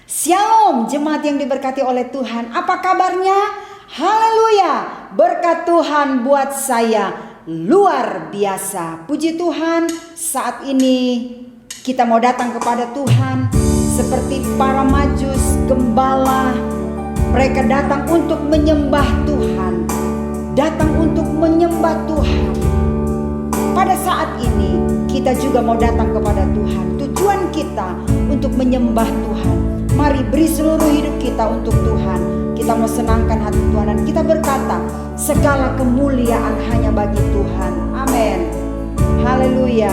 Shalom jemaat yang diberkati oleh Tuhan. Apa kabarnya? Haleluya. Berkat Tuhan buat saya luar biasa. Puji Tuhan, saat ini kita mau datang kepada Tuhan seperti para majus, gembala. Mereka datang untuk menyembah Tuhan. Datang untuk menyembah Tuhan. Pada saat ini kita juga mau datang kepada Tuhan. Tujuan kita untuk menyembah Tuhan. Mari beri seluruh hidup kita untuk Tuhan. Kita mau senangkan hati Tuhan dan kita berkata, segala kemuliaan hanya bagi Tuhan. Amin. Haleluya.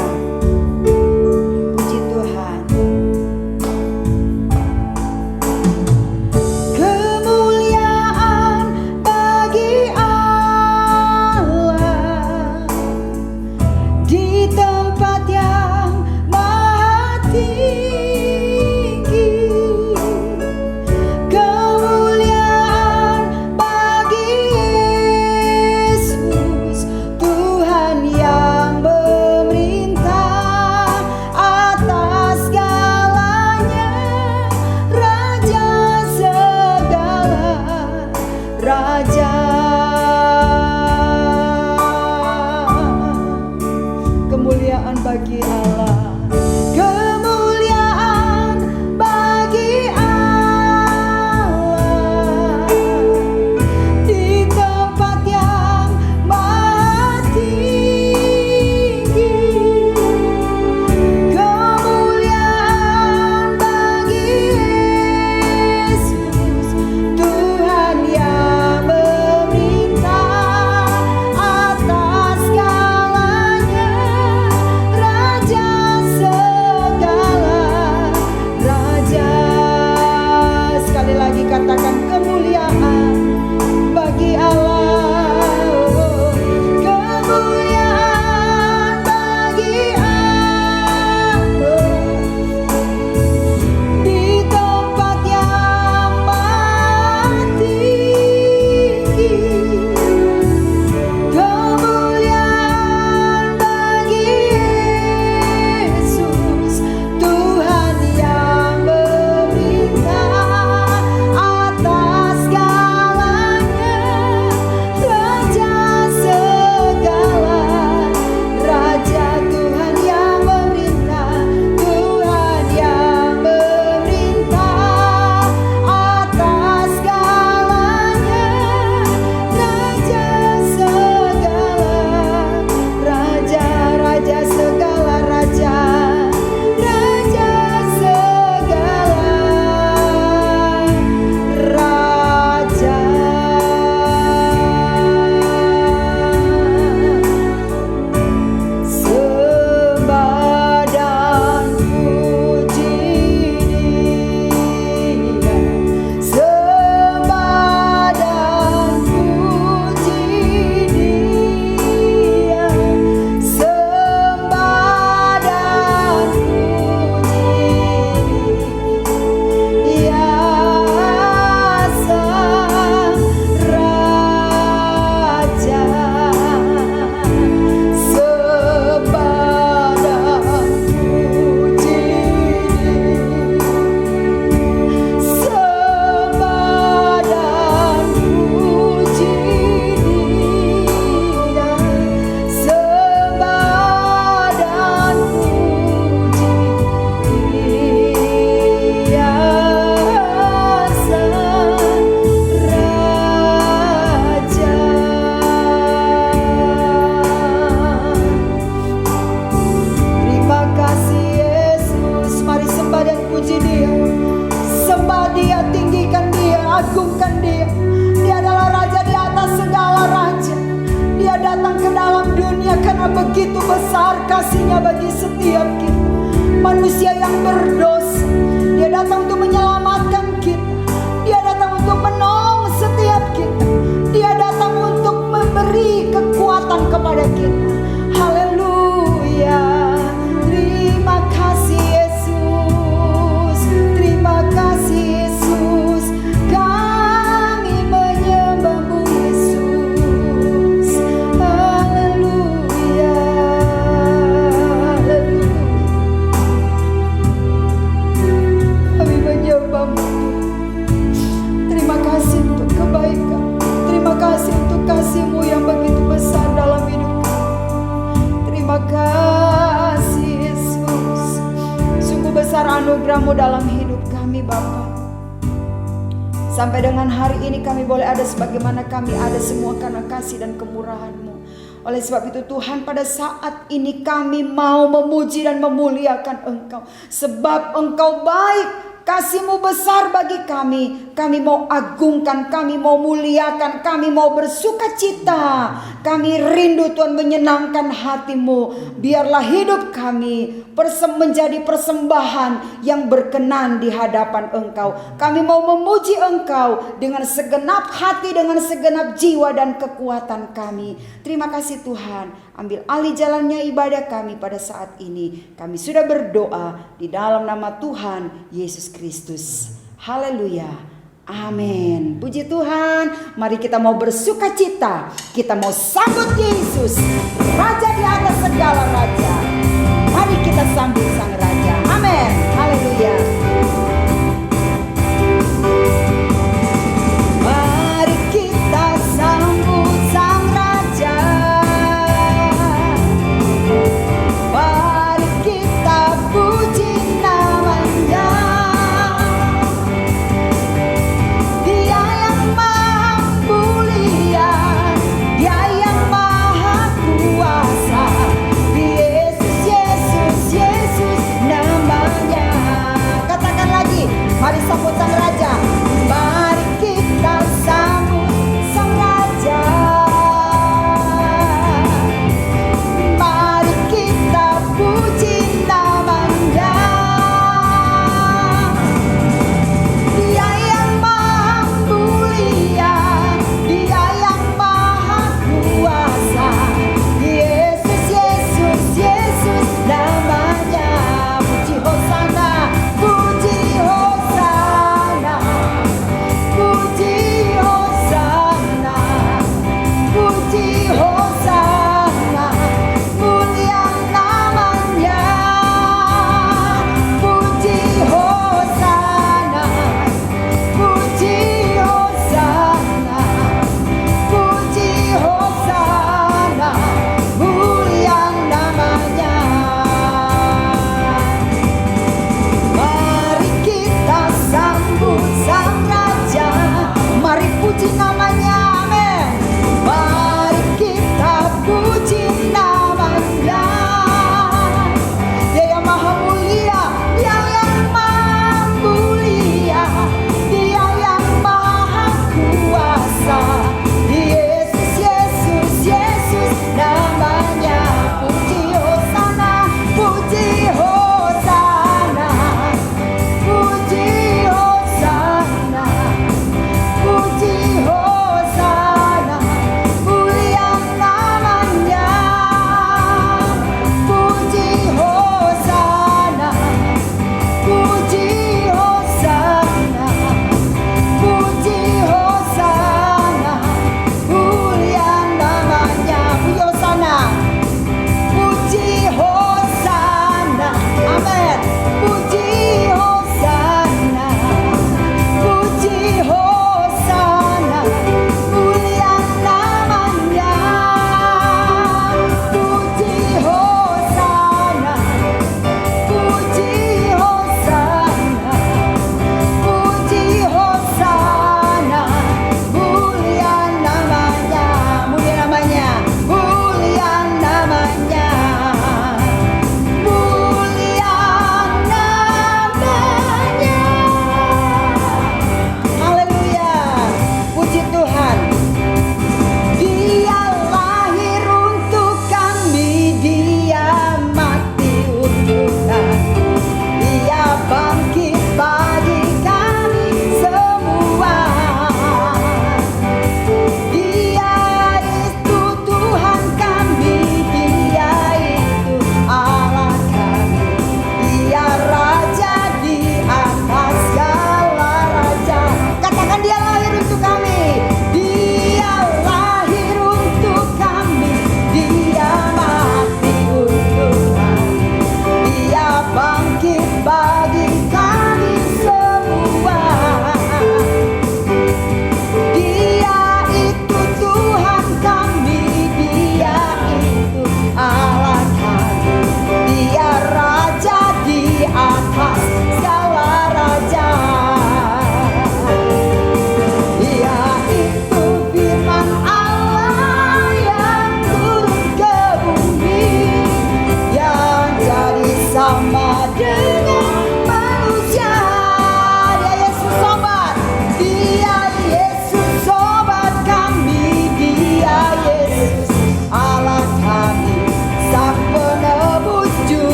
Puji Tuhan. Kemuliaan bagi Allah di tempat yang maha tinggi. Kemuliaan bagi Allah. Kemuliaan bagi Allah di tempat yang maha tinggi. Kemuliaan bagi Yesus, Tuhan yang memerintah atas segalanya. Sekali lagi katakan kemuliaan bagi Allah. Kemuliaan bagi Allah di tempat yang maha tinggi. Kemuliaan bagi Yesus, Tuhan yang memerintah atas segalanya. Raja segala, Raja Tuhan yang memerintah, Tuhan yang memerintah atas segalanya. Raja segala, Raja segala, Raja segala, Raja. Sembah dan puji Dia, sembah dan puji Dia, sembah dan puji Dia, Sang Raja. Sembah dan puji Dia, sembah dan puji Dia, sembah dan puji Dia, Sang Raja. Terima kasih Yesus. Mari sembah dan puji Dia. Sembah Dia, tinggikan Dia, agungkan Dia. Dia adalah Raja di atas segala raja. Dia datang ke dalam dunia karena begitu besar kasih-Nya bagi setiap kita, manusia yang berdosa. Dia datang untuk menyelamatkan kita. Dia datang untuk menolong setiap kita. Dia datang untuk memberi kekuatan kepada kita. Haleluya. Terima kasih Yesus. Terima kasih Yesus. Kami menyembah-Mu Yesus. Haleluya. Haleluya. besar anugerah-Mu dalam hidup kami Bapa. Sampai dengan hari ini kami boleh ada sebagaimana kami ada semua karena kasih dan kemurahan-Mu. Oleh sebab itu Tuhan, pada saat ini kami mau memuji dan memuliakan Engkau. Sebab Engkau baik, kasih-Mu besar bagi kami. Kami mau agungkan, kami mau muliakan, kami mau bersuka cita. Kami rindu Tuhan menyenangkan hati-Mu. Biarlah hidup kami menjadi persembahan yang berkenan di hadapan Engkau. Kami mau memuji Engkau dengan segenap hati, dengan segenap jiwa dan kekuatan kami. Terima kasih Tuhan. Ambil alih jalannya ibadah kami pada saat ini. Kami sudah berdoa di dalam nama Tuhan Yesus Kristus. Haleluya. Amin. Puji Tuhan. Mari kita mau bersuka cita. Kita mau sambut Yesus, Raja di atas segala raja. Mari kita sambut Sang Raja. Amin. Haleluya. Mari kita sambut Sang Raja. Mari kita puji namanya. Dia yang maha mulia, Dia yang maha kuasa. Yesus, Yesus, Yesus.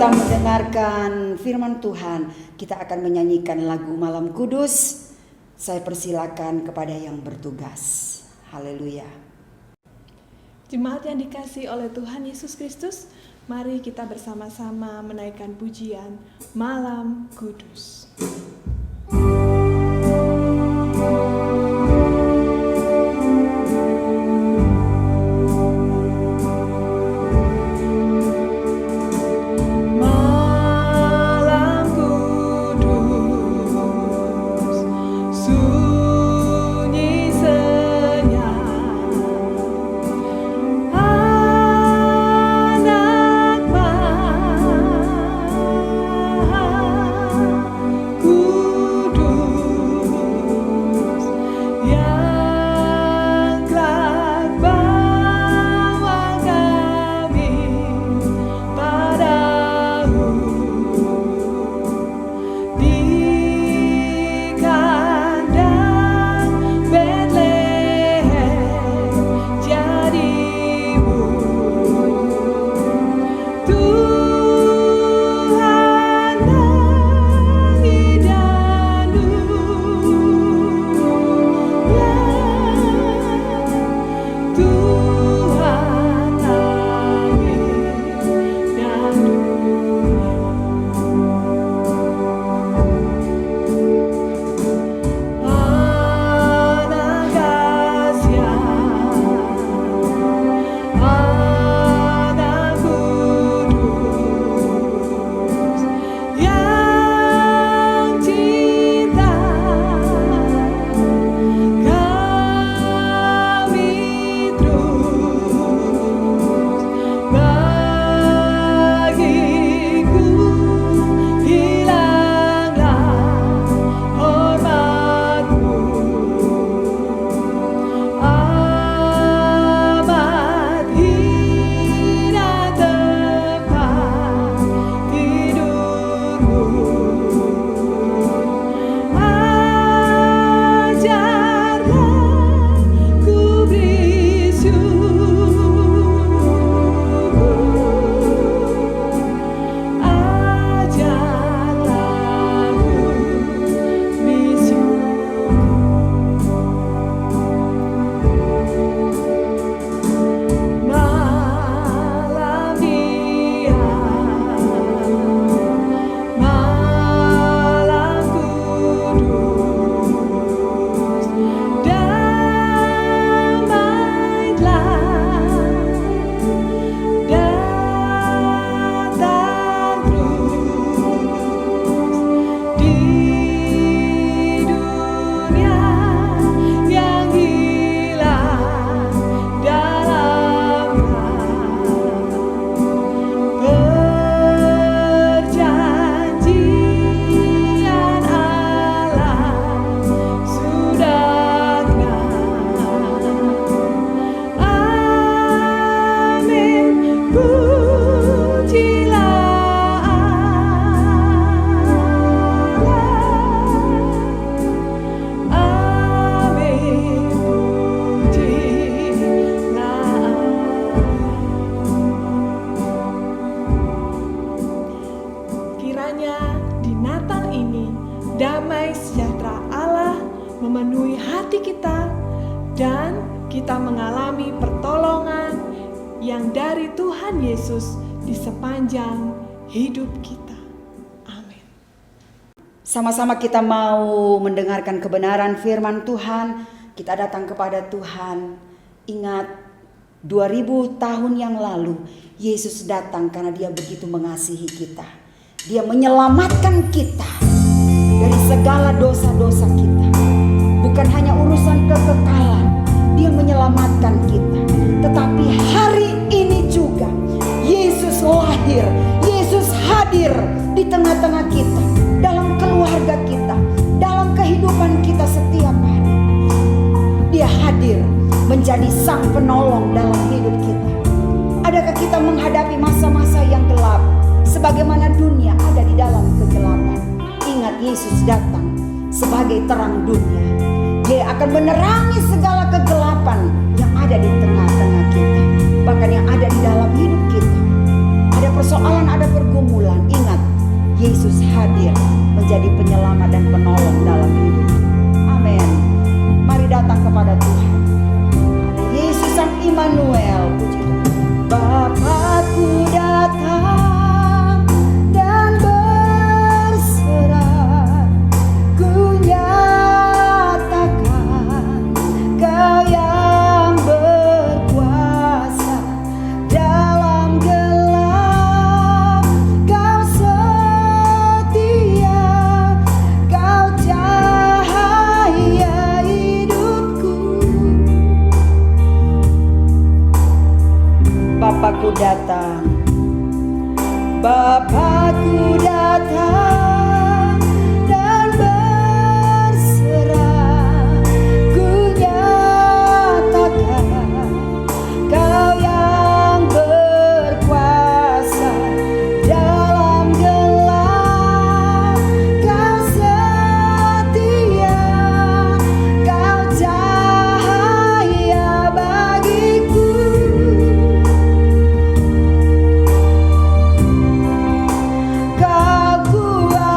kita mendengarkan firman Tuhan, kita akan menyanyikan lagu Malam Kudus. Saya persilakan kepada yang bertugas. Haleluya. Jemaat yang dikasihi oleh Tuhan Yesus Kristus, mari kita bersama-sama menaikkan pujian Malam Kudus. dan kita mengalami pertolongan yang dari Tuhan Yesus di sepanjang hidup kita. Amin. Sama-sama kita mau mendengarkan kebenaran firman Tuhan. Kita datang kepada Tuhan. Ingat 2000 tahun yang lalu Yesus datang karena Dia begitu mengasihi kita. Dia menyelamatkan kita dari segala dosa-dosa kita. Bukan hanya urusan kekekalan, Dia menyelamatkan kita. Tetapi hari ini juga Yesus lahir, Yesus hadir di tengah-tengah kita, dalam keluarga kita, dalam kehidupan kita setiap hari. Dia hadir menjadi sang penolong dalam hidup kita. Adakah kita menghadapi masa-masa yang gelap, sebagaimana dunia ada di dalam kegelapan? Ingat, Yesus datang sebagai terang dunia. Dia akan menerangi segala kegelapan yang ada di tengah-tengah kita, bahkan yang ada di dalam hidup kita. Ada persoalan, ada pergumulan, Bapakku datang, Bapakku datang dan berserah. Ku nyatakan Kau yang berkuasa dalam gelap. Kau setia, Kau cahaya bagiku. Kau kuat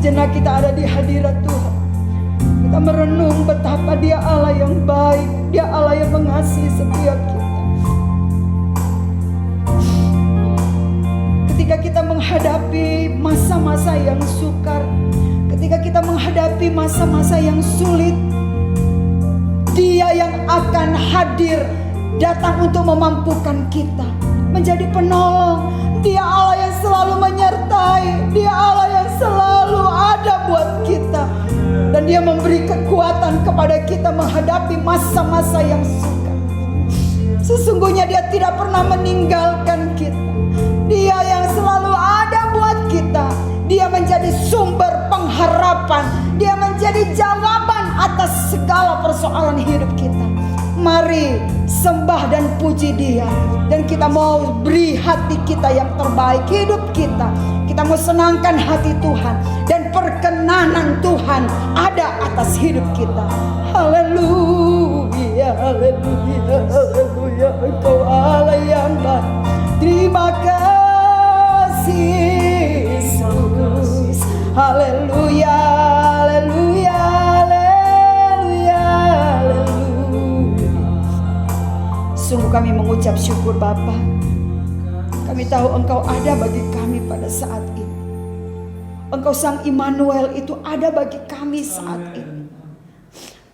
sejenak kita ada di hadirat Tuhan, kita merenung betapa Dia Allah yang baik, Dia Allah yang mengasihi setiap kita. Ketika kita menghadapi masa-masa yang sukar, ketika kita menghadapi masa-masa yang sulit, Dia yang akan hadir, datang untuk memampukan kita, menjadi penolong. Dia Allah yang selalu menyertai, Dia Allah yang selalu ada buat kita, dan Dia memberi kekuatan kepada kita menghadapi masa-masa yang sukar. Sesungguhnya Dia tidak pernah meninggalkan kita. Dia yang selalu ada buat kita. Dia menjadi sumber pengharapan. Dia menjadi jawaban atas segala persoalan hidup kita. Mari sembah dan puji Dia. Dan kita mau beri hati kita yang terbaik, hidup kita. Kita mau senangkan hati Tuhan. Dan perkenanan Tuhan ada atas hidup kita. Haleluya, haleluya, haleluya. Engkau Allah yang baik. Terima kasih Yesus. Haleluya, haleluya, haleluya, haleluya. Sungguh kami mengucap syukur Bapa. Kami tahu Engkau ada bagi kami pada saat ini. Engkau Sang Immanuel itu ada bagi kami saat ini.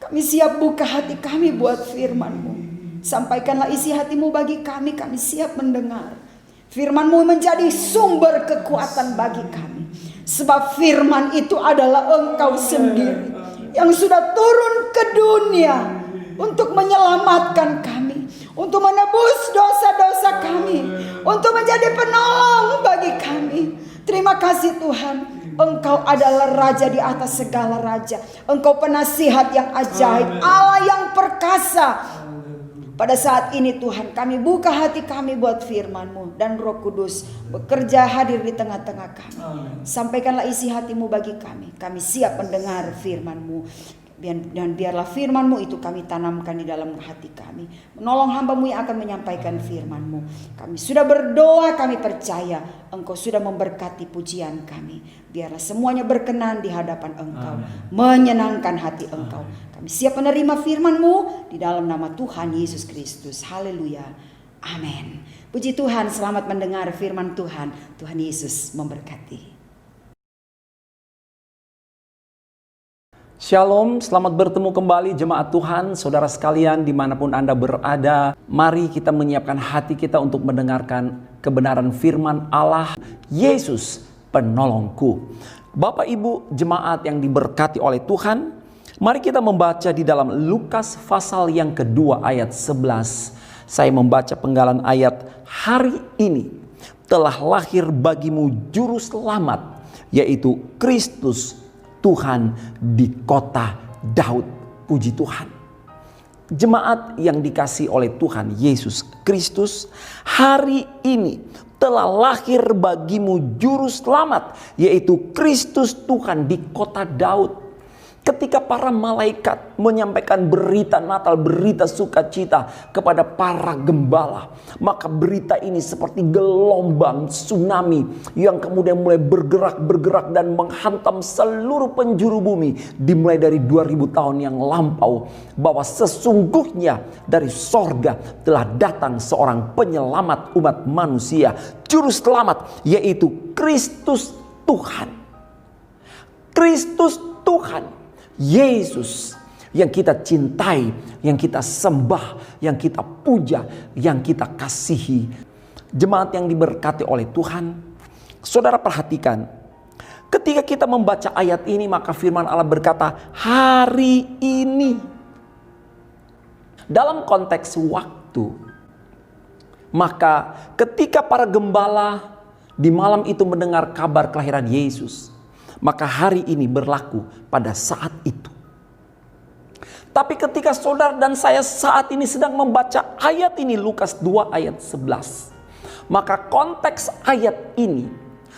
Kami siap buka hati kami buat firman-Mu. Sampaikanlah isi hati-Mu bagi kami siap mendengar. Firman-Mu menjadi sumber kekuatan bagi kami. Sebab firman itu adalah Engkau sendiri yang sudah turun ke dunia untuk menyelamatkan kami, untuk menebus dosa-dosa kami, untuk menjadi penolong bagi kami. Terima kasih Tuhan. Engkau adalah Raja di atas segala raja. Engkau penasihat yang ajaib, Allah yang perkasa. Pada saat ini Tuhan, kami buka hati kami buat firman-Mu, dan Roh Kudus bekerja hadir di tengah-tengah kami. Sampaikanlah isi hati-Mu bagi kami. Kami siap mendengar firman-Mu. Dan biarlah firman-Mu itu kami tanamkan di dalam hati kami. Menolong hamba-Mu yang akan menyampaikan firman-Mu. Kami sudah berdoa, kami percaya Engkau sudah memberkati pujian kami. Biarlah semuanya berkenan di hadapan Engkau. Menyenangkan hati Engkau. Kami siap menerima firman-Mu di dalam nama Tuhan Yesus Kristus. Haleluya. Amin. Puji Tuhan, selamat mendengar firman Tuhan. Tuhan Yesus memberkati. Shalom, selamat bertemu kembali jemaat Tuhan, saudara sekalian dimanapun Anda berada. Mari kita menyiapkan hati kita untuk mendengarkan kebenaran firman Allah. Yesus penolongku. Bapak Ibu jemaat yang diberkati oleh Tuhan, mari kita membaca di dalam Lukas pasal yang kedua ayat 11. Saya membaca penggalan ayat, hari ini telah lahir bagimu juru selamat, yaitu Kristus Tuhan di kota Daud. Puji Tuhan. Jemaat yang dikasihi oleh Tuhan Yesus Kristus, hari ini telah lahir bagimu juru selamat, yaitu Kristus Tuhan di kota Daud. Ketika para malaikat menyampaikan berita Natal, berita sukacita kepada para gembala, maka berita ini seperti gelombang tsunami yang kemudian mulai bergerak dan menghantam seluruh penjuru bumi, dimulai dari 2000 tahun yang lampau, bahwa sesungguhnya dari sorga telah datang seorang penyelamat umat manusia, juru selamat, yaitu Kristus Tuhan. Kristus Tuhan. Yesus yang kita cintai, yang kita sembah, yang kita puja, yang kita kasihi. Jemaat yang diberkati oleh Tuhan, saudara perhatikan, ketika kita membaca ayat ini, maka firman Allah berkata, hari ini. Dalam konteks waktu, maka ketika para gembala di malam itu mendengar kabar kelahiran Yesus, maka hari ini berlaku pada saat itu. Tapi ketika saudara dan saya saat ini sedang membaca ayat ini, Lukas 2 ayat 11. Maka konteks ayat ini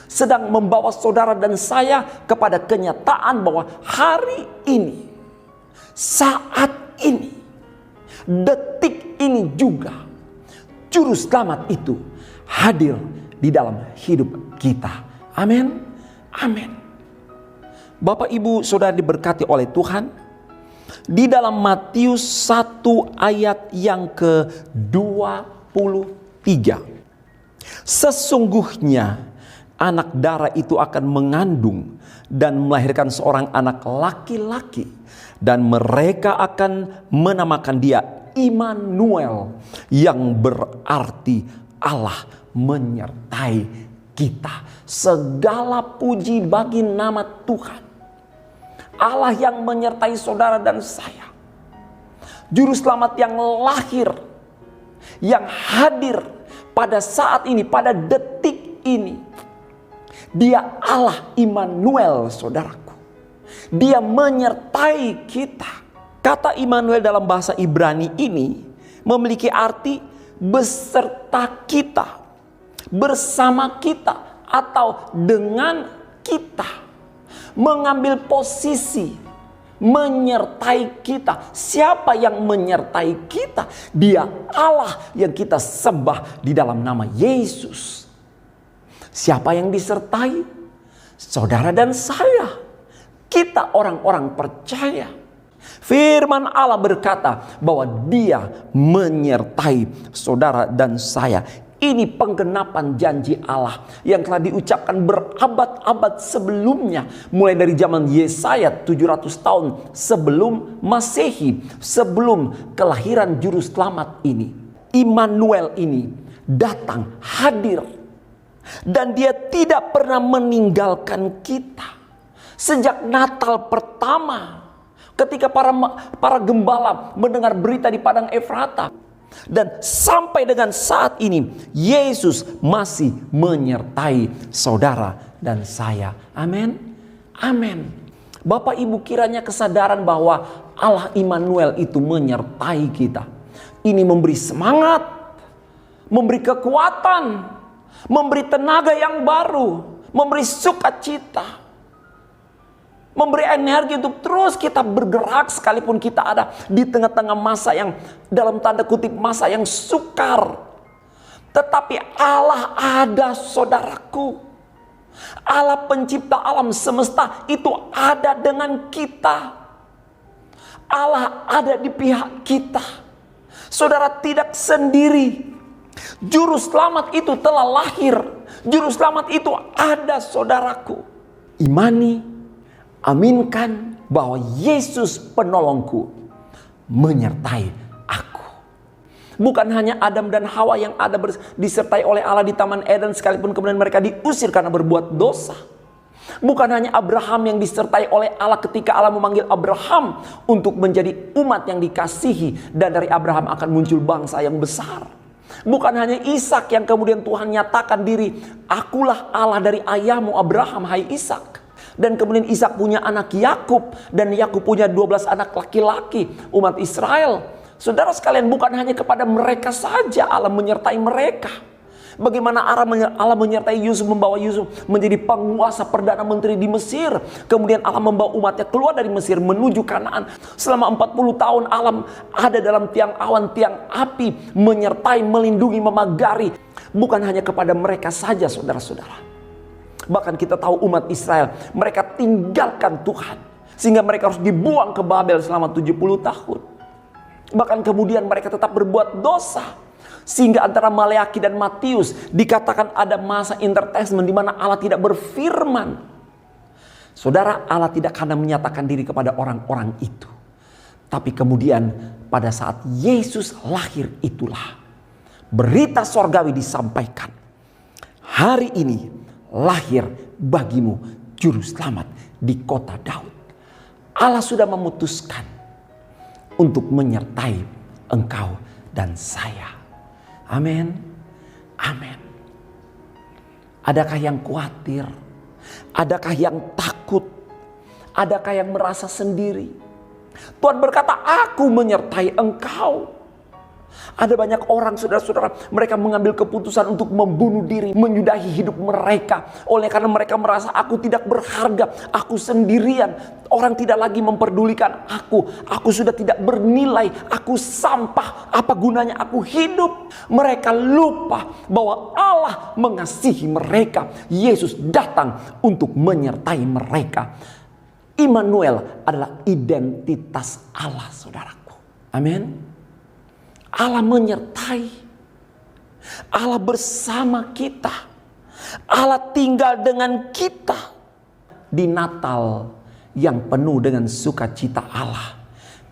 sedang membawa saudara dan saya kepada kenyataan bahwa hari ini, saat ini, detik ini juga, juru selamat itu hadir di dalam hidup kita. Amin. Amin. Bapak Ibu Saudara diberkati oleh Tuhan, di dalam Matius 1 ayat yang ke-23. Sesungguhnya anak darah itu akan mengandung dan melahirkan seorang anak laki-laki, dan mereka akan menamakan dia Immanuel, yang berarti Allah menyertai kita. Segala puji bagi nama Tuhan. Allah yang menyertai saudara dan saya. Juru selamat yang lahir, yang hadir pada saat ini, pada detik ini. Dia Allah Immanuel, saudaraku. Dia menyertai kita. Kata Immanuel dalam bahasa Ibrani ini memiliki arti beserta kita, bersama kita, atau dengan kita. Mengambil posisi, menyertai kita. Siapa yang menyertai kita? Dia Allah yang kita sembah di dalam nama Yesus. Siapa yang disertai? Saudara dan saya. Kita orang-orang percaya. Firman Allah berkata bahwa Dia menyertai saudara dan saya. Ini penggenapan janji Allah yang telah diucapkan berabad-abad sebelumnya. Mulai dari zaman Yesaya 700 tahun sebelum Masehi, sebelum kelahiran Juru Selamat ini. Immanuel ini datang, hadir. Dan Dia tidak pernah meninggalkan kita. Sejak Natal pertama, ketika para gembala mendengar berita di Padang Efrata. Dan sampai dengan saat ini, Yesus masih menyertai saudara dan saya. Amin. Amin. Bapak Ibu, kiranya kesadaran bahwa Allah Immanuel itu menyertai kita. Ini memberi semangat, memberi kekuatan, memberi tenaga yang baru, memberi sukacita, memberi energi untuk terus kita bergerak sekalipun kita ada di tengah-tengah masa yang dalam tanda kutip masa yang sukar. Tetapi Allah ada, saudaraku. Allah pencipta alam semesta itu ada dengan kita. Allah ada di pihak kita. Saudara tidak sendiri. Juru selamat itu telah lahir. Juru selamat itu ada, saudaraku. Imani, aminkan bahwa Yesus penolongku menyertai aku. Bukan hanya Adam dan Hawa yang ada disertai oleh Allah di Taman Eden sekalipun kemudian mereka diusir karena berbuat dosa. Bukan hanya Abraham yang disertai oleh Allah ketika Allah memanggil Abraham untuk menjadi umat yang dikasihi, dan dari Abraham akan muncul bangsa yang besar. Bukan hanya Ishak yang kemudian Tuhan nyatakan diri, akulah Allah dari ayahmu Abraham, hai Ishak. Dan kemudian Ishak punya anak Yakub, dan Yakub punya 12 anak laki-laki, umat Israel. Saudara sekalian, bukan hanya kepada mereka saja Allah menyertai mereka. Bagaimana Allah menyertai Yusuf, membawa Yusuf menjadi penguasa perdana menteri di Mesir. Kemudian Allah membawa umatnya keluar dari Mesir menuju Kanaan. Selama 40 tahun Allah ada dalam tiang awan, tiang api, menyertai, melindungi, memagari. Bukan hanya kepada mereka saja, saudara-saudara. Bahkan kita tahu umat Israel, mereka tinggalkan Tuhan. Sehingga mereka harus dibuang ke Babel selama 70 tahun. Bahkan kemudian mereka tetap berbuat dosa. Sehingga antara Maleaki dan Matius dikatakan ada masa intertestament di mana Allah tidak berfirman. Saudara, Allah tidak akan menyatakan diri kepada orang-orang itu. Tapi kemudian pada saat Yesus lahir itulah berita sorgawi disampaikan. Hari ini lahir bagimu juru selamat di kota Daud. Allah sudah memutuskan untuk menyertai engkau dan saya. Amin. Amin. Adakah yang khawatir? Adakah yang takut? Adakah yang merasa sendiri? Tuhan berkata, aku menyertai engkau. Ada banyak orang, saudara-saudara, mereka mengambil keputusan untuk membunuh diri, menyudahi hidup mereka. Oleh karena mereka merasa aku tidak berharga, aku sendirian. Orang tidak lagi memperdulikan aku sudah tidak bernilai, aku sampah, apa gunanya aku hidup. Mereka lupa bahwa Allah mengasihi mereka. Yesus datang untuk menyertai mereka. Immanuel adalah identitas Allah, saudaraku. Amin. Allah menyertai. Allah bersama kita. Allah tinggal dengan kita. Di Natal yang penuh dengan sukacita Allah,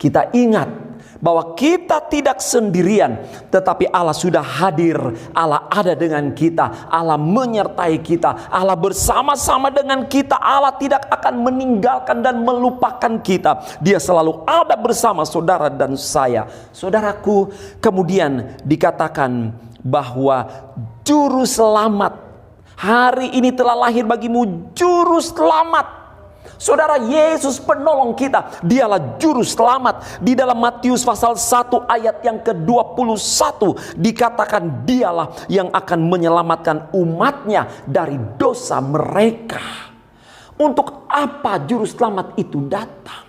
kita ingat bahwa kita tidak sendirian, tetapi Allah sudah hadir. Allah ada dengan kita. Allah menyertai kita. Allah bersama-sama dengan kita. Allah tidak akan meninggalkan dan melupakan kita. Dia selalu ada bersama saudara dan saya. Saudaraku, kemudian dikatakan bahwa juru selamat, hari ini telah lahir bagimu juru selamat. Saudara, Yesus penolong kita. Dialah juru selamat. Di dalam Matius pasal 1 ayat yang ke-21 dikatakan dialah yang akan menyelamatkan umatnya dari dosa mereka. Untuk apa juru selamat itu datang?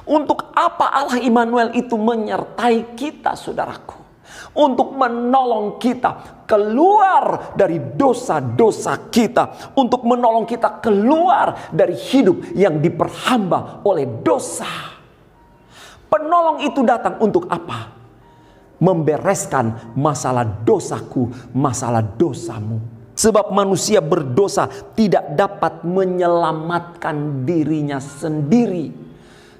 Untuk apa Allah Immanuel itu menyertai kita, saudaraku? Untuk menolong kita keluar dari dosa-dosa kita, untuk menolong kita keluar dari hidup yang diperhamba oleh dosa. Penolong itu datang untuk apa? Membereskan masalah dosaku, masalah dosamu. Sebab manusia berdosa tidak dapat menyelamatkan dirinya sendiri.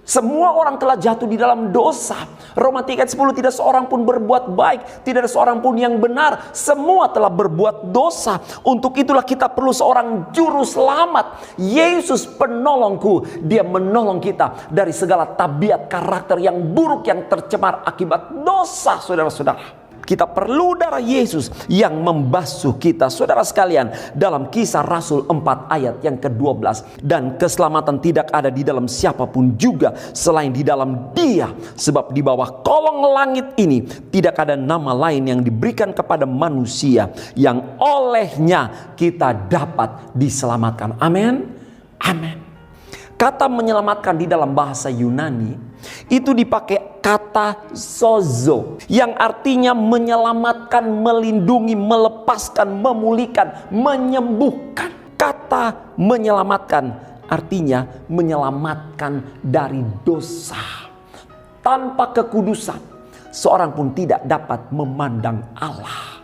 Semua orang telah jatuh di dalam dosa. Roma 3 ayat 10, tidak seorang pun berbuat baik, tidak ada seorang pun yang benar. Semua telah berbuat dosa. Untuk itulah kita perlu seorang juru selamat. Yesus penolongku. Dia menolong kita dari segala tabiat karakter yang buruk yang tercemar akibat dosa, saudara-saudara. Kita perlu darah Yesus yang membasuh kita. Saudara sekalian, dalam Kisah Rasul 4 ayat yang ke-12. Dan keselamatan tidak ada di dalam siapapun juga selain di dalam Dia. Sebab di bawah kolong langit ini tidak ada nama lain yang diberikan kepada manusia yang olehnya kita dapat diselamatkan. Amin. Amin. Kata menyelamatkan di dalam bahasa Yunani itu dipakai kata sozo, yang artinya menyelamatkan, melindungi, melepaskan, memulihkan, menyembuhkan. Kata menyelamatkan artinya menyelamatkan dari dosa. Tanpa kekudusan, seorang pun tidak dapat memandang Allah.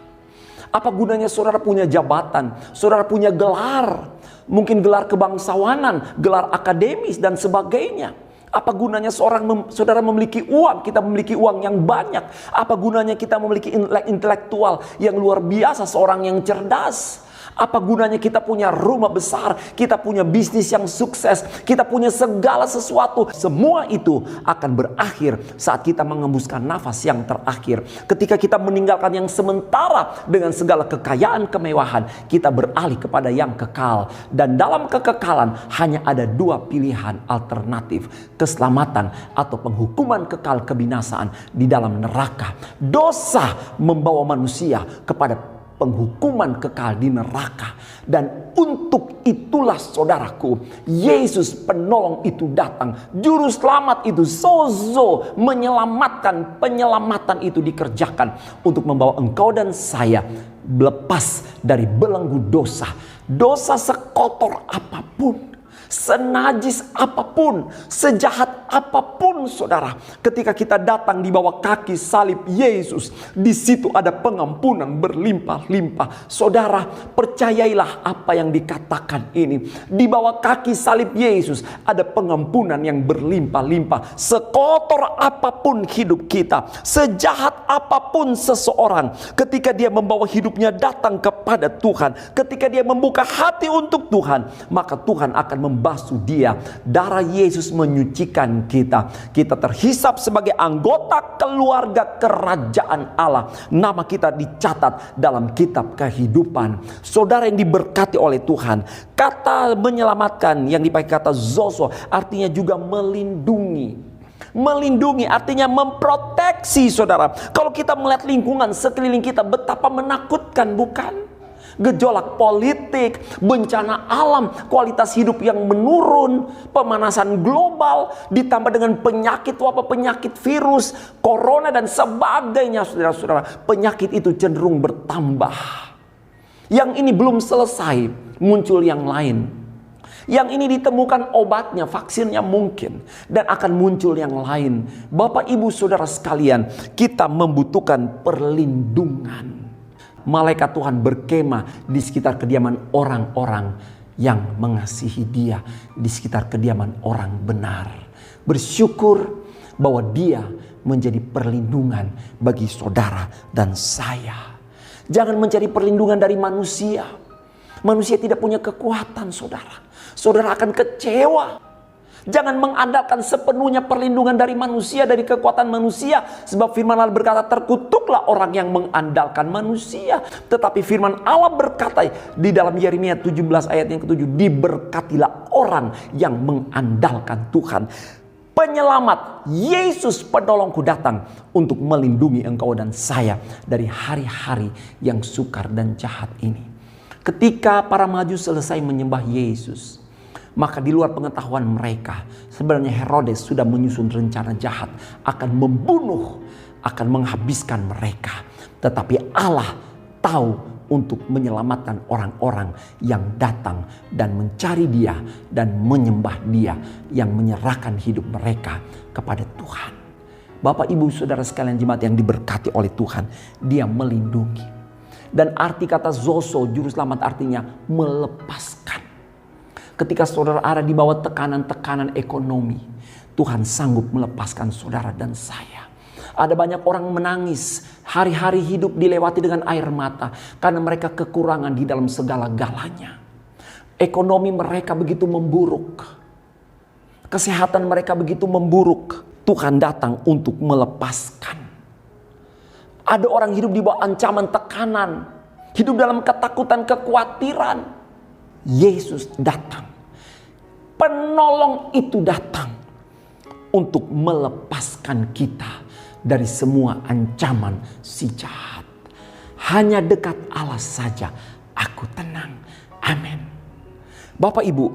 Apa gunanya saudara punya jabatan, saudara punya gelar, mungkin gelar kebangsawanan, gelar akademis dan sebagainya. Apa gunanya saudara memiliki uang, kita memiliki uang yang banyak. Apa gunanya kita memiliki intelektual yang luar biasa, seorang yang cerdas. Apa gunanya kita punya rumah besar, kita punya bisnis yang sukses, kita punya segala sesuatu. Semua itu akan berakhir saat kita mengembuskan nafas yang terakhir. Ketika kita meninggalkan yang sementara dengan segala kekayaan, kemewahan, kita beralih kepada yang kekal. Dan dalam kekekalan hanya ada dua pilihan alternatif: keselamatan atau penghukuman kekal kebinasaan di dalam neraka. Dosa membawa manusia kepada penghukuman kekal di neraka. Dan untuk itulah saudaraku, Yesus penolong itu datang. Juru selamat itu, sozo, menyelamatkan. Penyelamatan itu dikerjakan untuk membawa engkau dan saya lepas dari belenggu dosa. Dosa sekotor apapun, senajis apapun, sejahat apapun, saudara, ketika kita datang di bawah kaki salib Yesus, di situ ada pengampunan berlimpah-limpah. Saudara, percayailah apa yang dikatakan ini. Di bawah kaki salib Yesus ada pengampunan yang berlimpah-limpah. Sekotor apapun hidup kita, sejahat apapun seseorang, ketika dia membawa hidupnya datang kepada Tuhan, ketika dia membuka hati untuk Tuhan, maka Tuhan akan membasuh dia. Darah Yesus menyucikan kita. Kita terhisap sebagai anggota keluarga kerajaan Allah. Nama kita dicatat dalam kitab kehidupan. Saudara yang diberkati oleh Tuhan, kata menyelamatkan yang dipakai kata zozo artinya juga melindungi. Melindungi artinya memproteksi, saudara. Kalau kita melihat lingkungan sekeliling kita, betapa menakutkan, bukan? Gejolak politik, bencana alam, kualitas hidup yang menurun, pemanasan global, ditambah dengan penyakit wabah, penyakit virus, corona dan sebagainya, saudara-saudara. Penyakit itu cenderung bertambah. Yang ini belum selesai, muncul yang lain. Yang ini ditemukan obatnya, vaksinnya mungkin. Dan akan muncul yang lain. Bapak, Ibu, Saudara sekalian, kita membutuhkan perlindungan. Malaikat Tuhan berkemah di sekitar kediaman orang-orang yang mengasihi Dia, di sekitar kediaman orang benar. Bersyukur bahwa Dia menjadi perlindungan bagi saudara dan saya. Jangan mencari perlindungan dari manusia. Manusia tidak punya kekuatan, saudara. Saudara akan kecewa. Jangan mengandalkan sepenuhnya perlindungan dari manusia, dari kekuatan manusia. Sebab firman Allah berkata, terkutuklah orang yang mengandalkan manusia. Tetapi firman Allah berkata di dalam Yeremia 17 ayat yang ke-7, diberkatilah orang yang mengandalkan Tuhan. Penyelamat, Yesus penolongku datang untuk melindungi engkau dan saya dari hari-hari yang sukar dan jahat ini. Ketika para Majus selesai menyembah Yesus, maka di luar pengetahuan mereka, sebenarnya Herodes sudah menyusun rencana jahat akan membunuh, akan menghabiskan mereka. Tetapi Allah tahu untuk menyelamatkan orang-orang yang datang dan mencari Dia dan menyembah Dia, yang menyerahkan hidup mereka kepada Tuhan. Bapak, Ibu, Saudara sekalian jemaat yang diberkati oleh Tuhan, Dia melindungi. Dan arti kata zozo, juru selamat, artinya melepaskan. Ketika saudara ada di bawah tekanan-tekanan ekonomi, Tuhan sanggup melepaskan saudara dan saya. Ada banyak orang menangis, hari-hari hidup dilewati dengan air mata karena mereka kekurangan di dalam segala-galanya. Ekonomi mereka begitu memburuk, kesehatan mereka begitu memburuk. Tuhan datang untuk melepaskan. Ada orang hidup di bawah ancaman tekanan, hidup dalam ketakutan, kekhawatiran. Yesus datang. Penolong itu datang untuk melepaskan kita dari semua ancaman si jahat. Hanya dekat Allah saja aku tenang. Amin. Bapak, Ibu,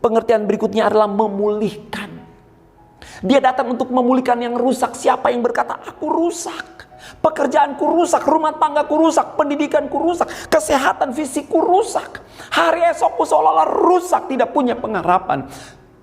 pengertian berikutnya adalah memulihkan. Dia datang untuk memulihkan yang rusak. Siapa yang berkata aku rusak? Pekerjaanku rusak, rumah tanggaku rusak, pendidikanku rusak, kesehatan fisikku rusak. Hari esokku seolah-olah rusak, tidak punya pengharapan.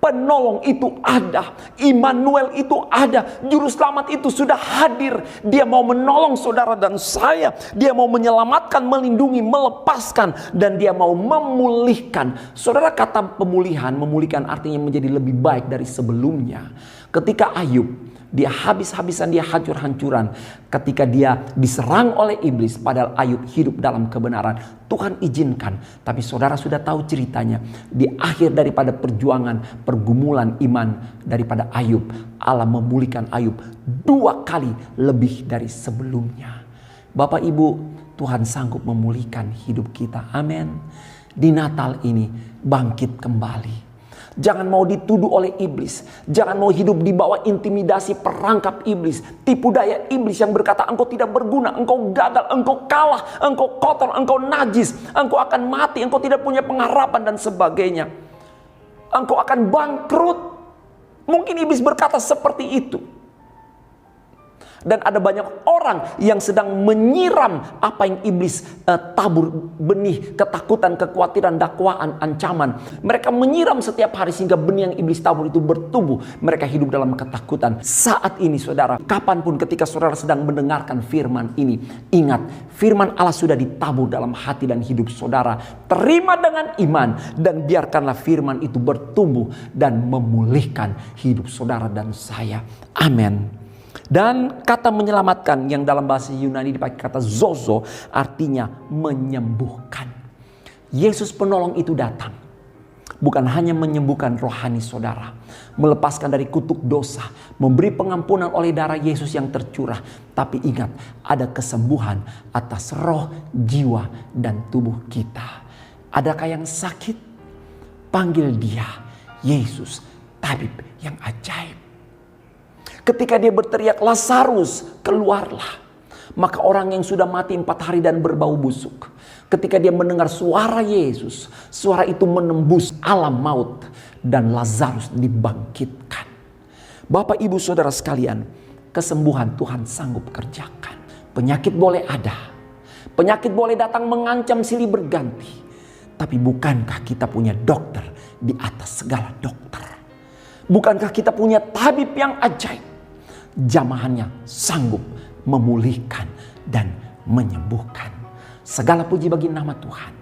Penolong itu ada, Immanuel itu ada, juru selamat itu sudah hadir. Dia mau menolong saudara dan saya. Dia mau menyelamatkan, melindungi, melepaskan, dan dia mau memulihkan. Saudara, kata pemulihan, memulihkan artinya menjadi lebih baik dari sebelumnya. Ketika Ayub, dia habis-habisan, dia hancur-hancuran. Ketika dia diserang oleh iblis, padahal Ayub hidup dalam kebenaran. Tuhan izinkan. Tapi saudara sudah tahu ceritanya. Di akhir daripada perjuangan, pergumulan iman daripada Ayub, Allah memulihkan Ayub 2 kali lebih dari sebelumnya. Bapak, Ibu, Tuhan sanggup memulihkan hidup kita. Amin. Di Natal ini bangkit kembali. Jangan mau dituduh oleh iblis. Jangan mau hidup di bawah intimidasi perangkap iblis. Tipu daya iblis yang berkata engkau tidak berguna, engkau gagal, engkau kalah, engkau kotor, engkau najis, engkau akan mati, engkau tidak punya pengharapan dan sebagainya. Engkau akan bangkrut. Mungkin iblis berkata seperti itu. Dan ada banyak orang yang sedang menyiram apa yang iblis tabur, benih ketakutan, kekhawatiran, dakwaan, ancaman. Mereka menyiram setiap hari sehingga benih yang iblis tabur itu bertumbuh. Mereka hidup dalam ketakutan. Saat ini saudara, kapanpun ketika saudara sedang mendengarkan firman ini, ingat, firman Allah sudah ditabur dalam hati dan hidup saudara. Terima dengan iman dan biarkanlah firman itu bertumbuh dan memulihkan hidup saudara dan saya. Amin. Dan kata menyelamatkan yang dalam bahasa Yunani dipakai kata zozo, artinya menyembuhkan. Yesus penolong itu datang bukan hanya menyembuhkan rohani saudara, melepaskan dari kutuk dosa, memberi pengampunan oleh darah Yesus yang tercurah. Tapi ingat, ada kesembuhan atas roh, jiwa, dan tubuh kita. Adakah yang sakit? Panggil Dia, Yesus, tabib yang ajaib. Ketika dia berteriak, Lazarus, keluarlah. Maka orang yang sudah mati 4 hari dan berbau busuk, ketika dia mendengar suara Yesus, suara itu menembus alam maut dan Lazarus dibangkitkan. Bapak, Ibu, Saudara sekalian, kesembuhan Tuhan sanggup kerjakan. Penyakit boleh ada, penyakit boleh datang mengancam silih berganti. Tapi bukankah kita punya dokter di atas segala dokter. Bukankah kita punya tabib yang ajaib? Jamahannya sanggup memulihkan dan menyembuhkan. Segala puji bagi nama Tuhan.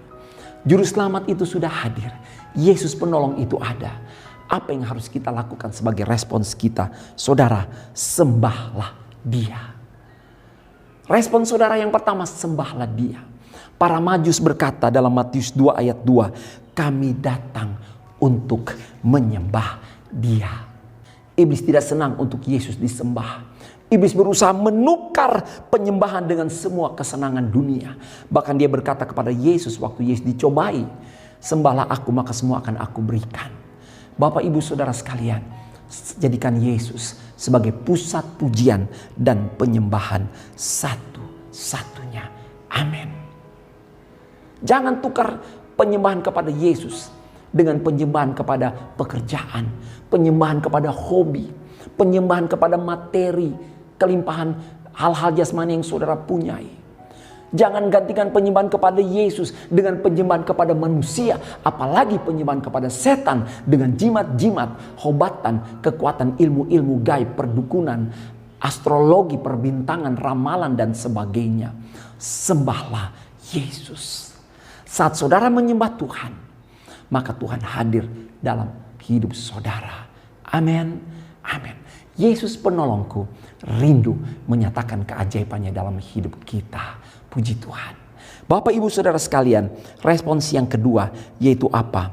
Juru selamat itu sudah hadir. Yesus penolong itu ada. Apa yang harus kita lakukan sebagai respons kita? Saudara, sembahlah Dia. Respon saudara yang pertama, sembahlah Dia. Para Majus berkata dalam Matius 2 ayat 2, kami datang untuk menyembah Dia. Iblis tidak senang untuk Yesus disembah. Iblis berusaha menukar penyembahan dengan semua kesenangan dunia. Bahkan dia berkata kepada Yesus waktu Yesus dicobai, sembahlah aku maka semua akan aku berikan. Bapak ibu saudara sekalian, jadikan Yesus sebagai pusat pujian dan penyembahan satu-satunya. Amin. Jangan tukar penyembahan kepada Yesus dengan penyembahan kepada pekerjaan, penyembahan kepada hobi, penyembahan kepada materi, kelimpahan hal-hal jasmani yang saudara punyai. Jangan gantikan penyembahan kepada Yesus dengan penyembahan kepada manusia, apalagi penyembahan kepada setan dengan jimat-jimat, hobatan, kekuatan ilmu-ilmu gaib, perdukunan, astrologi, perbintangan, ramalan dan sebagainya. Sembahlah Yesus. Saat saudara menyembah Tuhan, maka Tuhan hadir dalam hidup saudara. Amin. Amin. Yesus penolongku rindu menyatakan keajaibannya dalam hidup kita. Puji Tuhan. Bapak ibu saudara sekalian, respons yang kedua yaitu apa?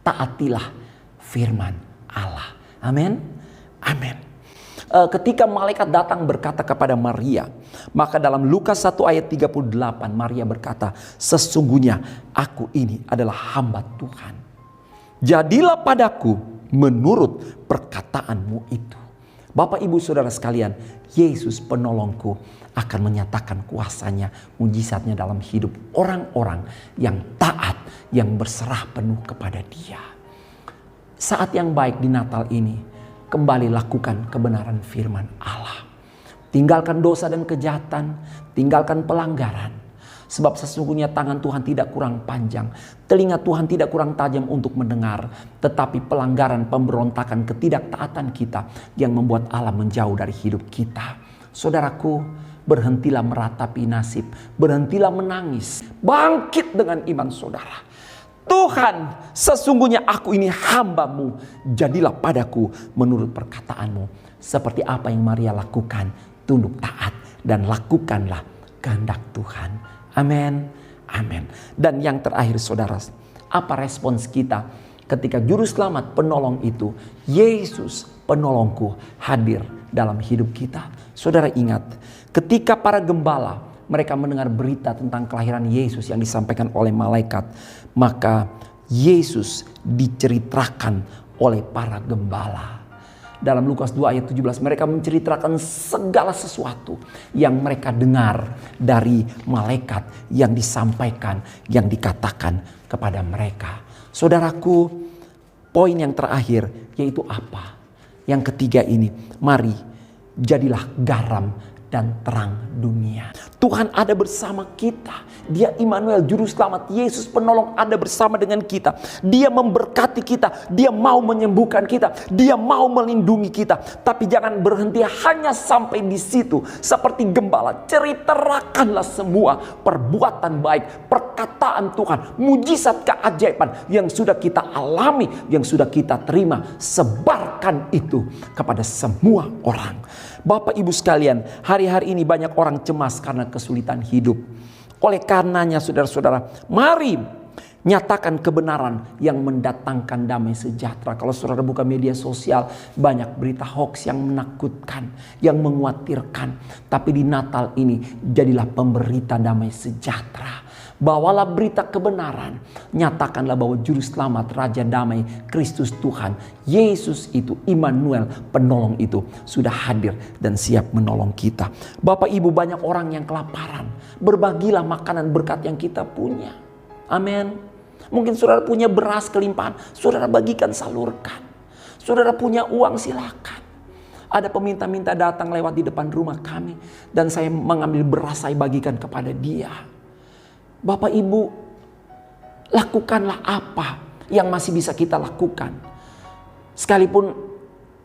Taatilah firman Allah. Amin. Amin. Ketika malaikat datang berkata kepada Maria, maka dalam Lukas 1 ayat 38 Maria berkata, sesungguhnya aku ini adalah hamba Tuhan. Jadilah padaku menurut perkataanmu itu. Bapak ibu saudara sekalian, Yesus penolongku akan menyatakan kuasanya, mujizatnya dalam hidup orang-orang yang taat, yang berserah penuh kepada Dia. Saat yang baik di Natal ini, kembali lakukan kebenaran firman Allah. Tinggalkan dosa dan kejahatan, tinggalkan pelanggaran. Sebab sesungguhnya tangan Tuhan tidak kurang panjang, telinga Tuhan tidak kurang tajam untuk mendengar. Tetapi pelanggaran, pemberontakan, ketidaktaatan kita yang membuat Allah menjauh dari hidup kita. Saudaraku, berhentilah meratapi nasib, berhentilah menangis. Bangkit dengan iman saudara. Tuhan, sesungguhnya aku ini hamba-Mu, jadilah padaku menurut perkataanmu. Seperti apa yang Maria lakukan, tunduk taat dan lakukanlah kehendak Tuhan. Amin. Amin. Dan yang terakhir saudara, apa respons kita ketika juru selamat penolong itu, Yesus penolongku, hadir dalam hidup kita? Saudara ingat, ketika para gembala mereka mendengar berita tentang kelahiran Yesus yang disampaikan oleh malaikat, maka Yesus diceritakan oleh para gembala. Dalam Lukas 2 ayat 17 mereka menceritakan segala sesuatu yang mereka dengar dari malaikat yang disampaikan, yang dikatakan kepada mereka. Saudaraku, poin yang terakhir yaitu apa? Yang ketiga ini, mari jadilah garam dan terang dunia. Tuhan ada bersama kita. Dia Immanuel, juru selamat. Yesus penolong ada bersama dengan kita. Dia memberkati kita. Dia mau menyembuhkan kita. Dia mau melindungi kita. Tapi jangan berhenti hanya sampai di situ. Seperti gembala, ceritakanlah semua perbuatan baik, perkataan Tuhan, mujizat keajaiban yang sudah kita alami, yang sudah kita terima. Sebarkan itu kepada semua orang. Bapak ibu sekalian, hari-hari ini banyak orang cemas karena kesulitan hidup. Oleh karenanya saudara-saudara, mari nyatakan kebenaran yang mendatangkan damai sejahtera. Kalau saudara buka media sosial, banyak berita hoax yang menakutkan, yang mengkhawatirkan. Tapi di Natal ini, jadilah pemberita damai sejahtera. Bawalah berita kebenaran. Nyatakanlah bahwa juru selamat, Raja Damai, Kristus Tuhan, Yesus itu, Immanuel, penolong itu sudah hadir dan siap menolong kita. Bapak ibu, banyak orang yang kelaparan. Berbagilah makanan berkat yang kita punya. Amin. Mungkin saudara punya beras kelimpahan, saudara bagikan, salurkan. Saudara punya uang, silakan. Ada peminta-minta datang lewat di depan rumah kami, dan saya mengambil beras, saya bagikan kepada dia. Bapak ibu, lakukanlah apa yang masih bisa kita lakukan. Sekalipun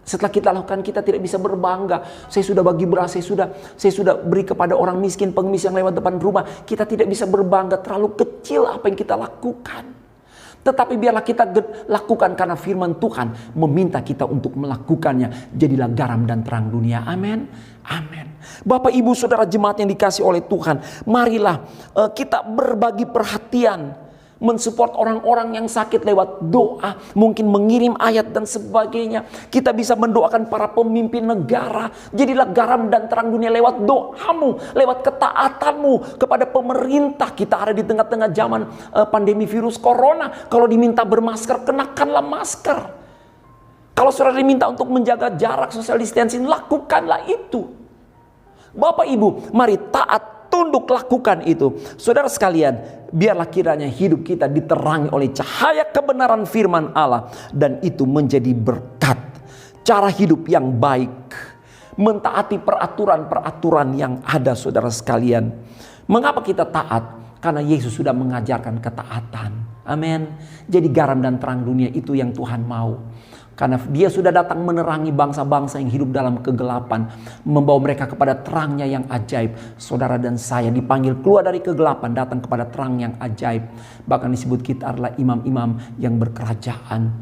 setelah kita lakukan, kita tidak bisa berbangga. Saya sudah bagi beras, saya sudah beri kepada orang miskin, pengemis yang lewat depan rumah. Kita tidak bisa berbangga, terlalu kecil apa yang kita lakukan. Tetapi biarlah kita lakukan karena firman Tuhan meminta kita untuk melakukannya. Jadilah garam dan terang dunia. Amin. Amin. Bapak, Ibu, Saudara jemaat yang dikasihi oleh Tuhan, marilah kita berbagi perhatian, mensupport orang-orang yang sakit lewat doa, mungkin mengirim ayat dan sebagainya. Kita bisa mendoakan para pemimpin negara. Jadilah garam dan terang dunia lewat doamu, lewat ketaatanmu kepada pemerintah. Kita ada di tengah-tengah zaman pandemi virus corona. Kalau diminta bermasker, kenakanlah masker. Kalau saudara diminta untuk menjaga jarak, social distancing, lakukanlah itu. Bapak, Ibu, mari taat, tunduk, lakukan itu. Saudara sekalian, biarlah kiranya hidup kita diterangi oleh cahaya kebenaran firman Allah. Dan itu menjadi berkat. Cara hidup yang baik. Mentaati peraturan-peraturan yang ada, saudara sekalian. Mengapa kita taat? Karena Yesus sudah mengajarkan ketaatan. Amin. Jadi garam dan terang dunia itu yang Tuhan mau. Karena dia sudah datang menerangi bangsa-bangsa yang hidup dalam kegelapan. Membawa mereka kepada terangnya yang ajaib. Saudara dan saya dipanggil keluar dari kegelapan, datang kepada terang yang ajaib. Bahkan disebut kita adalah imam-imam yang berkerajaan.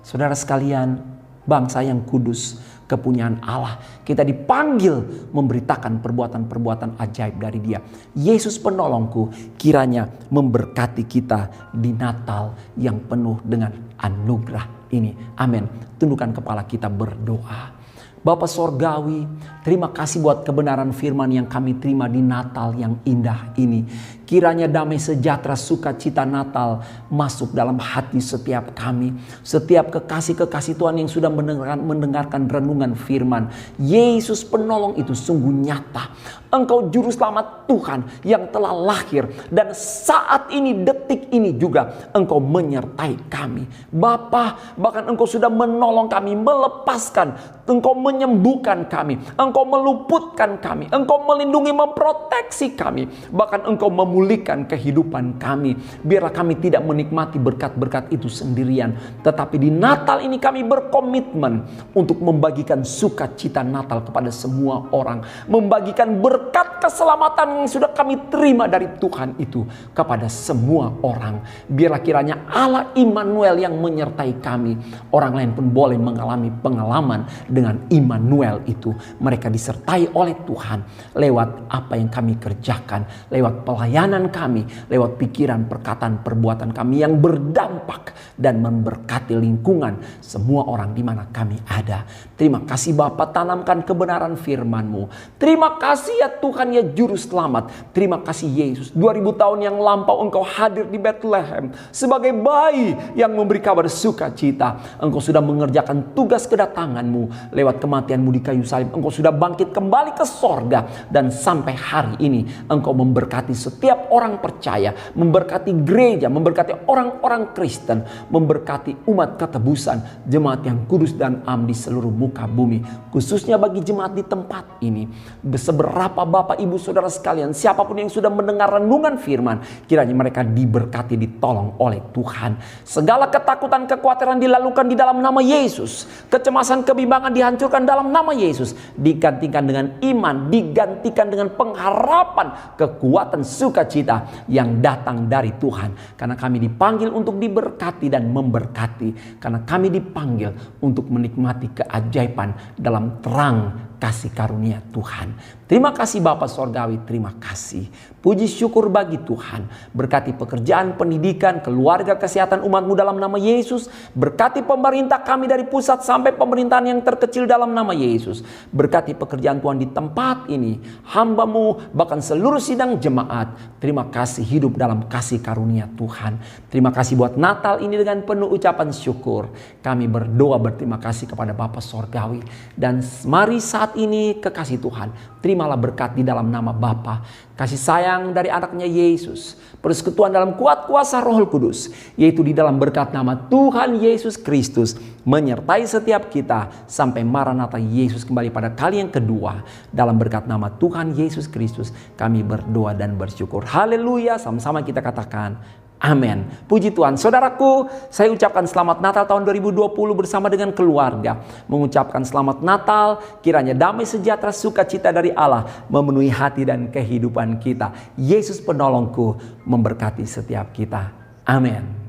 Saudara sekalian, bangsa yang kudus, kepunyaan Allah. Kita dipanggil memberitakan perbuatan-perbuatan ajaib dari Dia. Yesus penolongku, kiranya memberkati kita di Natal yang penuh dengan anugerah ini. Amin. Tundukkan kepala kita berdoa. Bapa Sorgawi, terima kasih buat kebenaran firman yang kami terima di Natal yang indah ini. Kiranya damai sejahtera sukacita Natal masuk dalam hati setiap kami. Setiap kekasih-kekasih Tuhan yang sudah mendengarkan renungan firman. Yesus penolong itu sungguh nyata. Engkau juru selamat Tuhan yang telah lahir. Dan saat ini, detik ini juga Engkau menyertai kami. Bapa, bahkan Engkau sudah menolong kami, melepaskan. Engkau menyembuhkan kami. Engkau meluputkan kami. Engkau melindungi, memproteksi kami. Bahkan Engkau memulihkan kehidupan kami. Biarlah kami tidak menikmati berkat-berkat itu sendirian. Tetapi di Natal ini kami berkomitmen untuk membagikan sukacita Natal kepada semua orang. Membagikan berkat keselamatan yang sudah kami terima dari Tuhan itu kepada semua orang. Biarlah kiranya Allah Immanuel yang menyertai kami. Orang lain pun boleh mengalami pengalaman dengan Immanuel itu. Mereka disertai oleh Tuhan lewat apa yang kami kerjakan, lewat pelayanan kami, lewat pikiran, perkataan, perbuatan kami yang berdampak dan memberkati lingkungan semua orang di mana kami ada. Terima kasih Bapa, tanamkan kebenaran firman-Mu. Terima kasih ya Tuhan ya Juru Selamat. Terima kasih Yesus. 2000 tahun yang lampau Engkau hadir di Bethlehem sebagai bayi yang memberi kabar sukacita. Engkau sudah mengerjakan tugas kedatangan-Mu lewat kematian-Mu di kayu salib. Engkau sudah bangkit kembali ke sorga. Dan sampai hari ini Engkau memberkati setiap orang percaya. Memberkati gereja, memberkati orang-orang Kristen. Memberkati umat ketebusan, jemaat yang kudus dan am di seluruh muka bumi. Khususnya bagi jemaat di tempat ini. Seberapa Bapak Ibu Saudara sekalian, siapapun yang sudah mendengar renungan firman, kiranya mereka diberkati, ditolong oleh Tuhan. Segala ketakutan, kekhawatiran dilalukan di dalam nama Yesus. Kecemasan, kebimbangan dihancurkan dalam nama Yesus. Digantikan dengan iman, digantikan dengan pengharapan, kekuatan, sukacita yang datang dari Tuhan. Karena kami dipanggil untuk diberkati dan memberkati. Karena kami dipanggil untuk menikmati keajaiban dalam terang kasih karunia Tuhan. Terima kasih Bapa Sorgawi, terima kasih. Puji syukur bagi Tuhan. Berkati pekerjaan, pendidikan, keluarga, kesehatan umat-Mu dalam nama Yesus. Berkati pemerintah kami dari pusat sampai pemerintahan yang terkecil dalam nama Yesus. Berkati pekerjaan Tuhan di tempat ini. Hamba-Mu, bahkan seluruh sidang jemaat. Terima kasih hidup dalam kasih karunia Tuhan. Terima kasih buat Natal ini dengan penuh ucapan syukur. Kami berdoa berterima kasih kepada Bapa Sorgawi. Dan mari saat ini kekasih Tuhan, terimalah berkat di dalam nama Bapa, kasih sayang dari anaknya Yesus, persekutuan dalam kuat kuasa Roh Kudus, yaitu di dalam berkat nama Tuhan Yesus Kristus, menyertai setiap kita sampai Maranatha Yesus kembali pada kali yang kedua. Dalam berkat nama Tuhan Yesus Kristus kami berdoa dan bersyukur. Haleluya, sama-sama kita katakan Amin. Puji Tuhan. Saudaraku, saya ucapkan selamat Natal tahun 2020 bersama dengan keluarga. Mengucapkan selamat Natal, kiranya damai sejahtera sukacita dari Allah memenuhi hati dan kehidupan kita. Yesus penolongku memberkati setiap kita. Amin.